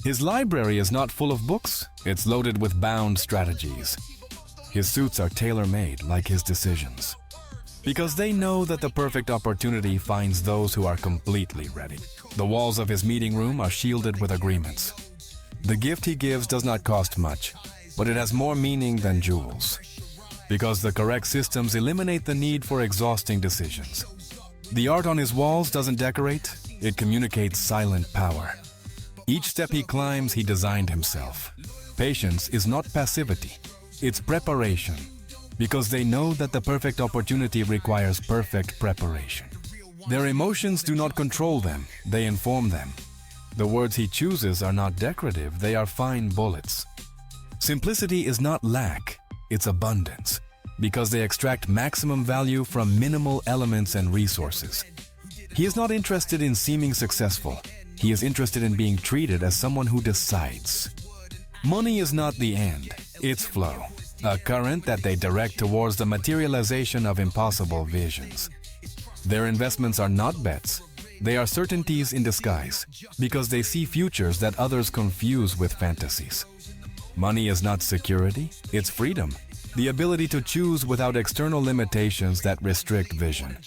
His library is not full of books, it's loaded with bound strategies. His suits are tailor-made like his decisions. Because they know that the perfect opportunity finds those who are completely ready. The walls of his meeting room are shielded with agreements. The gift he gives does not cost much, but it has more meaning than jewels. Because the correct systems eliminate the need for exhausting decisions. The art on his walls doesn't decorate, it communicates silent power. Each step he climbs, he designed himself. Patience is not passivity, it's preparation. Because they know that the perfect opportunity requires perfect preparation. Their emotions do not control them, they inform them. The words he chooses are not decorative, they are fine bullets. Simplicity is not lack, it's abundance. Because they extract maximum value from minimal elements and resources. He is not interested in seeming successful, he is interested in being treated as someone who decides. Money is not the end, it's flow. A current that they direct towards the materialization of impossible visions. Their investments are not bets, they are certainties in disguise, because they see futures that others confuse with fantasies. Money is not security, it's freedom, the ability to choose without external limitations that restrict vision.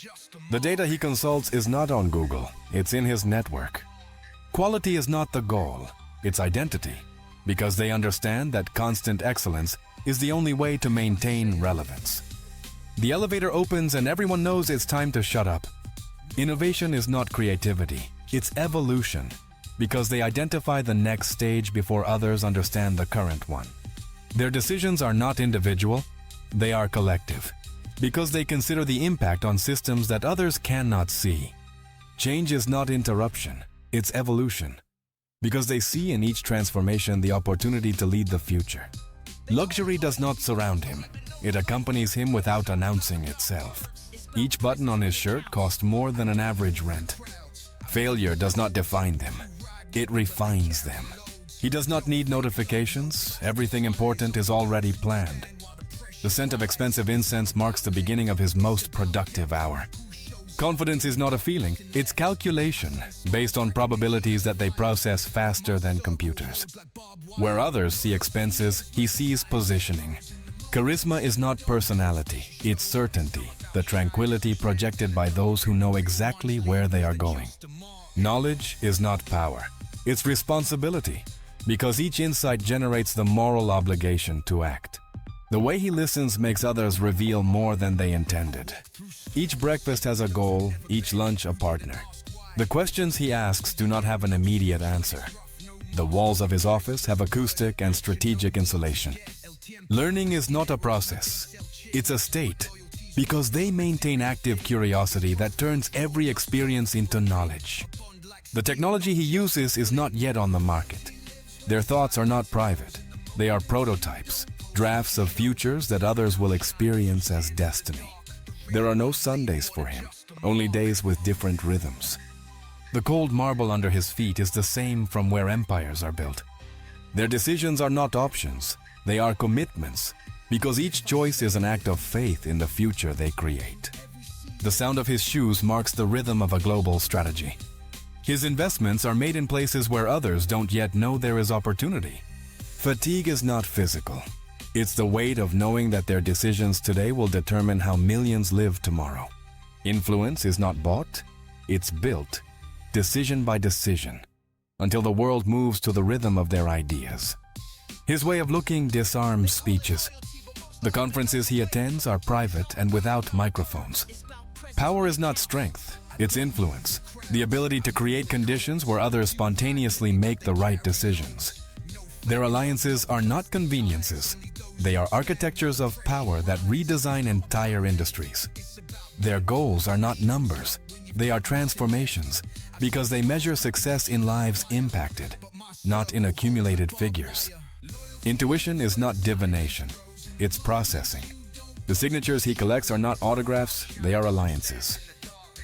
The data he consults is not on Google, it's in his network. Quality is not the goal, it's identity, because they understand that constant excellence is the only way to maintain relevance. The elevator opens and everyone knows it's time to shut up. Innovation is not creativity, it's evolution, because they identify the next stage before others understand the current one. Their decisions are not individual, they are collective, because they consider the impact on systems that others cannot see. Change is not interruption, it's evolution, because they see in each transformation the opportunity to lead the future. Luxury does not surround him, it accompanies him without announcing itself. Each button on his shirt costs more than an average rent. Failure does not define them, it refines them. He does not need notifications, everything important is already planned. The scent of expensive incense marks the beginning of his most productive hour. Confidence is not a feeling, it's calculation, based on probabilities that they process faster than computers. Where others see expenses, he sees positioning. Charisma is not personality, it's certainty, the tranquility projected by those who know exactly where they are going. Knowledge is not power, it's responsibility, because each insight generates the moral obligation to act. The way he listens makes others reveal more than they intended. Each breakfast has a goal, each lunch a partner. The questions he asks do not have an immediate answer. The walls of his office have acoustic and strategic insulation. Learning is not a process, it's a state, because they maintain active curiosity that turns every experience into knowledge. The technology he uses is not yet on the market. Their thoughts are not private, they are prototypes, drafts of futures that others will experience as destiny. There are no Sundays for him, only days with different rhythms. The cold marble under his feet is the same from where empires are built. Their decisions are not options, they are commitments, because each choice is an act of faith in the future they create. The sound of his shoes marks the rhythm of a global strategy. His investments are made in places where others don't yet know there is opportunity. Fatigue is not physical. It's the weight of knowing that their decisions today will determine how millions live tomorrow. Influence is not bought, it's built, decision by decision, until the world moves to the rhythm of their ideas. His way of looking disarms speeches. The conferences he attends are private and without microphones. Power is not strength, it's influence, the ability to create conditions where others spontaneously make the right decisions. Their alliances are not conveniences. They are architectures of power that redesign entire industries. Their goals are not numbers. They are transformations, because they measure success in lives impacted, not in accumulated figures. Intuition is not divination. It's processing. The signatures he collects are not autographs, they are alliances.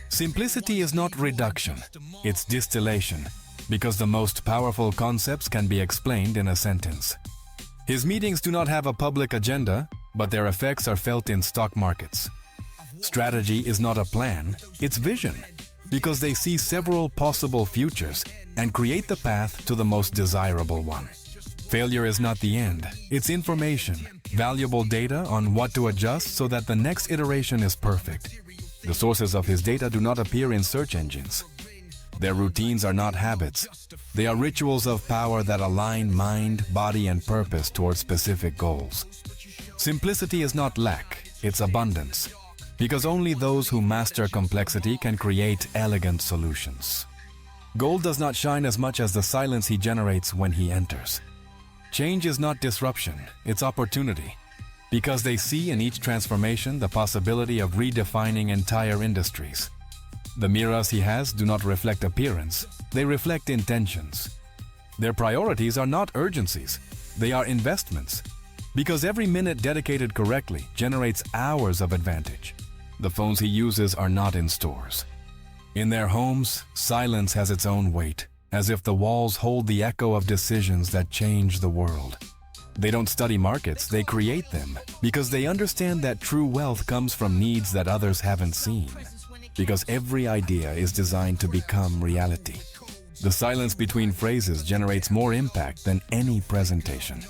Simplicity is not reduction. It's distillation, because the most powerful concepts can be explained in a sentence. His meetings do not have a public agenda, but their effects are felt in stock markets. Strategy is not a plan, it's vision, because they see several possible futures, and create the path to the most desirable one. Failure is not the end, it's information, valuable data on what to adjust so that the next iteration is perfect. The sources of his data do not appear in search engines. Their routines are not habits. They are rituals of power that align mind, body, and purpose towards specific goals. Simplicity is not lack, it's abundance, because only those who master complexity can create elegant solutions. Gold does not shine as much as the silence he generates when he enters. Change is not disruption, it's opportunity, because they see in each transformation the possibility of redefining entire industries. The mirrors he has do not reflect appearance, they reflect intentions. Their priorities are not urgencies, they are investments, because every minute dedicated correctly generates hours of advantage. The phones he uses are not in stores. In their homes, silence has its own weight, as if the walls hold the echo of decisions that change the world. They don't study markets, they create them, because they understand that true wealth comes from needs that others haven't seen. Because every idea is designed to become reality. The silence between phrases generates more impact than any presentation.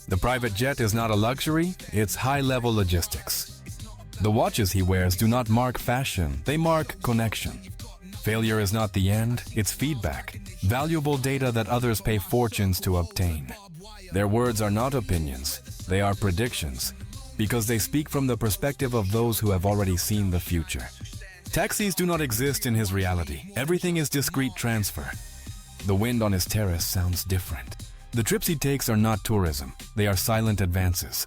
The private jet is not a luxury, it's high-level logistics. The watches he wears do not mark fashion, they mark connection. Failure is not the end, it's feedback, valuable data that others pay fortunes to obtain. Their words are not opinions, they are predictions, because they speak from the perspective of those who have already seen the future. Taxis do not exist in his reality, everything is discrete transfer. The wind on his terrace sounds different. The trips he takes are not tourism, they are silent advances.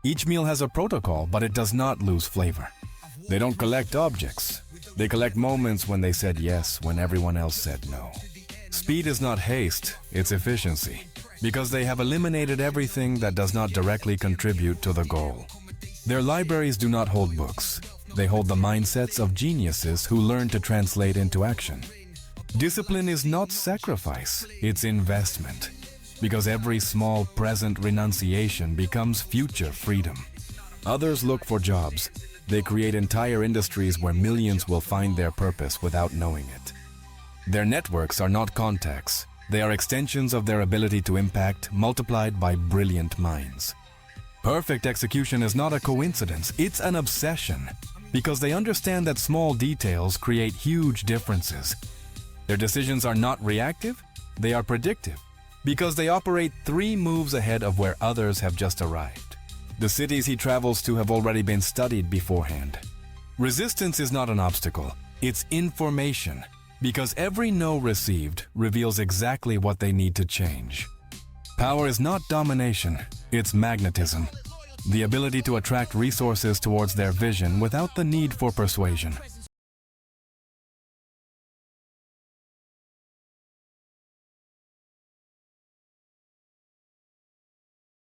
Each meal has a protocol, but it does not lose flavor. They don't collect objects. They collect moments when they said yes, when everyone else said no. Speed is not haste, it's efficiency, because they have eliminated everything that does not directly contribute to the goal. Their libraries do not hold books. They hold the mindsets of geniuses who learn to translate into action. Discipline is not sacrifice, it's investment, because every small present renunciation becomes future freedom. Others look for jobs. They create entire industries where millions will find their purpose without knowing it. Their networks are not contacts. They are extensions of their ability to impact, multiplied by brilliant minds. Perfect execution is not a coincidence, it's an obsession, because they understand that small details create huge differences. Their decisions are not reactive, they are predictive, because they operate 3 moves ahead of where others have just arrived. The cities he travels to have already been studied beforehand. Resistance is not an obstacle, it's information, because every no received reveals exactly what they need to change. Power is not domination, it's magnetism, the ability to attract resources towards their vision without the need for persuasion.